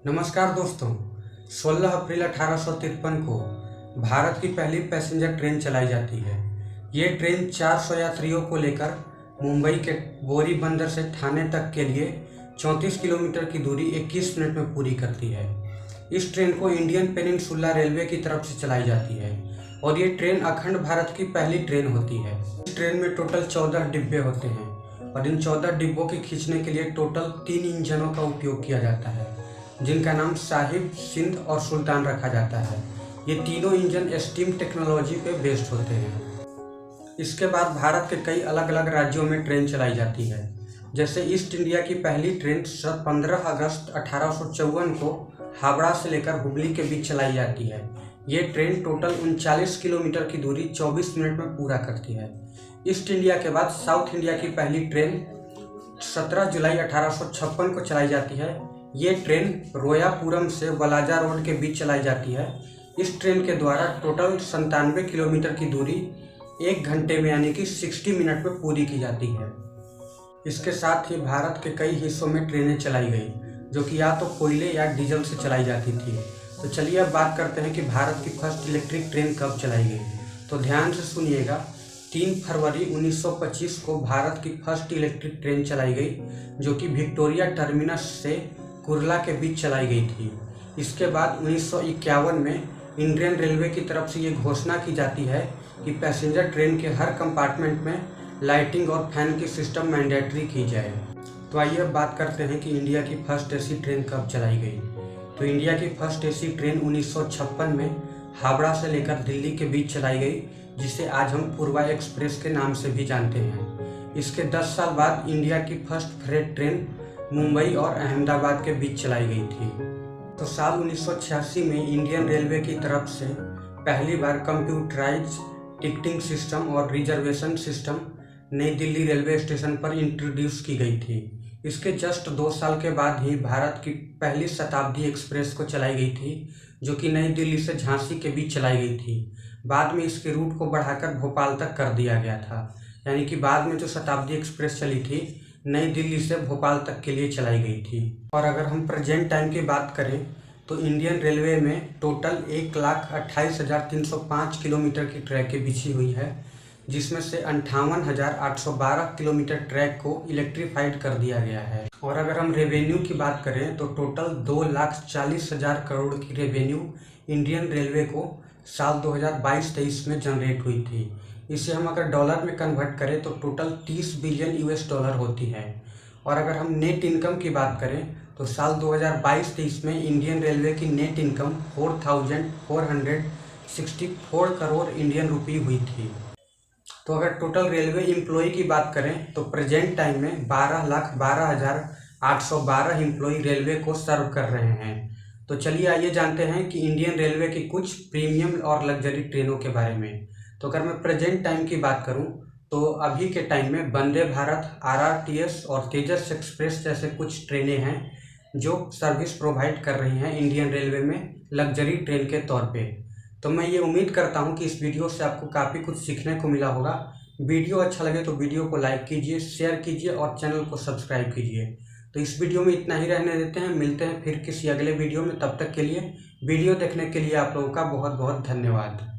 नमस्कार दोस्तों। 16 अप्रैल 1853 को भारत की पहली पैसेंजर ट्रेन चलाई जाती है। ये ट्रेन 400 यात्रियों को लेकर मुंबई के बोरी बंदर से ठाणे तक के लिए 34 किलोमीटर की दूरी 21 मिनट में पूरी करती है। इस ट्रेन को इंडियन पेनिनसुला रेलवे की तरफ से चलाई जाती है और ये ट्रेन अखंड भारत की पहली ट्रेन होती है। इस ट्रेन में टोटल 14 डिब्बे होते हैं और इन 14 डिब्बों के खींचने के लिए टोटल 3 इंजनों का उपयोग किया जाता है, जिनका नाम साहिब, सिंध और सुल्तान रखा जाता है। ये तीनों इंजन स्टीम टेक्नोलॉजी पे बेस्ड होते हैं। इसके बाद भारत के कई अलग अलग राज्यों में ट्रेन चलाई जाती है। जैसे ईस्ट इंडिया की पहली ट्रेन 15 अगस्त 1854 को हावड़ा से लेकर हुबली के बीच चलाई जाती है। ये ट्रेन टोटल 39 किलोमीटर की दूरी 24 मिनट में पूरा करती है। ईस्ट इंडिया के बाद साउथ इंडिया की पहली ट्रेन 17 जुलाई 1856 को चलाई जाती है। ये ट्रेन रोयापुरम से वलाजा रोड के बीच चलाई जाती है। इस ट्रेन के द्वारा टोटल 97 किलोमीटर की दूरी 1 घंटे में यानी कि 60 मिनट में पूरी की जाती है। इसके साथ ही भारत के कई हिस्सों में ट्रेनें चलाई गई, जो कि या तो कोयले या डीजल से चलाई जाती थी। तो चलिए अब बात करते हैं कि भारत की फर्स्ट इलेक्ट्रिक ट्रेन कब चलाई गई। तो ध्यान से सुनिएगा। 3 फरवरी 1925 को भारत की फर्स्ट इलेक्ट्रिक ट्रेन चलाई गई, जो कि विक्टोरिया टर्मिनस से कुर्ला के बीच चलाई गई थी। इसके बाद 1951 में इंडियन रेलवे की तरफ से ये घोषणा की जाती है कि पैसेंजर ट्रेन के हर कंपार्टमेंट में लाइटिंग और फैन की सिस्टम मैंडेटरी की जाए। तो आइए अब बात करते हैं कि इंडिया की फर्स्ट एसी ट्रेन कब चलाई गई। तो इंडिया की फर्स्ट एसी ट्रेन 1956 में हावड़ा से लेकर दिल्ली के बीच चलाई गई, जिसे आज हम पूर्वा एक्सप्रेस के नाम से भी जानते हैं। इसके 10 साल बाद इंडिया की फर्स्ट फ्रेट ट्रेन मुंबई और अहमदाबाद के बीच चलाई गई थी। तो साल 1986 में इंडियन रेलवे की तरफ से पहली बार कंप्यूटराइज टिकटिंग सिस्टम और रिजर्वेशन सिस्टम नई दिल्ली रेलवे स्टेशन पर इंट्रोड्यूस की गई थी। इसके जस्ट 2 साल के बाद ही भारत की पहली शताब्दी एक्सप्रेस को चलाई गई थी, जो कि नई दिल्ली से झांसी के बीच चलाई गई थी। बाद में इसके रूट को बढ़ाकर भोपाल तक कर दिया गया था, यानी कि बाद में जो शताब्दी एक्सप्रेस चली थी नई दिल्ली से भोपाल तक के लिए चलाई गई थी। और अगर हम प्रेजेंट टाइम की बात करें तो इंडियन रेलवे में टोटल 1,28,305 किलोमीटर की ट्रैकें बिछी हुई है, जिसमें से 58,812 किलोमीटर ट्रैक को इलेक्ट्रीफाइड कर दिया गया है। और अगर हम रेवेन्यू की बात करें तो टोटल 2,40,000 करोड़ की रेवेन्यू इंडियन रेलवे को साल 2022-23 में जनरेट हुई थी। इसे हम अगर डॉलर में कन्वर्ट करें तो टोटल 30 बिलियन US डॉलर होती है। और अगर हम नेट इनकम की बात करें तो साल 2022-23 में इंडियन रेलवे की net income 4,464 crore Indian rupee हुई थी। तो अगर टोटल रेलवे एम्प्लॉय की बात करें तो प्रेजेंट टाइम में 12,12,812 एम्प्लॉय रेलवे को सर्व कर रहे हैं। तो चलिए आइए जानते हैं कि इंडियन रेलवे की कुछ प्रीमियम और लग्जरी ट्रेनों के बारे में। तो अगर मैं प्रेजेंट टाइम की बात करूं तो अभी के टाइम में वंदे भारत, RRTS और तेजस एक्सप्रेस जैसे कुछ ट्रेनें हैं जो सर्विस प्रोवाइड कर रही हैं इंडियन रेलवे में लग्जरी ट्रेन के तौर पे। तो मैं ये उम्मीद करता हूं कि इस वीडियो से आपको काफ़ी कुछ सीखने को मिला होगा। वीडियो अच्छा लगे तो वीडियो को लाइक कीजिए, शेयर कीजिए और चैनल को सब्सक्राइब कीजिए। तो इस वीडियो में इतना ही रहने देते हैं। मिलते हैं फिर किसी अगले वीडियो में। तब तक के लिए वीडियो देखने के लिए आप लोगों का बहुत बहुत धन्यवाद।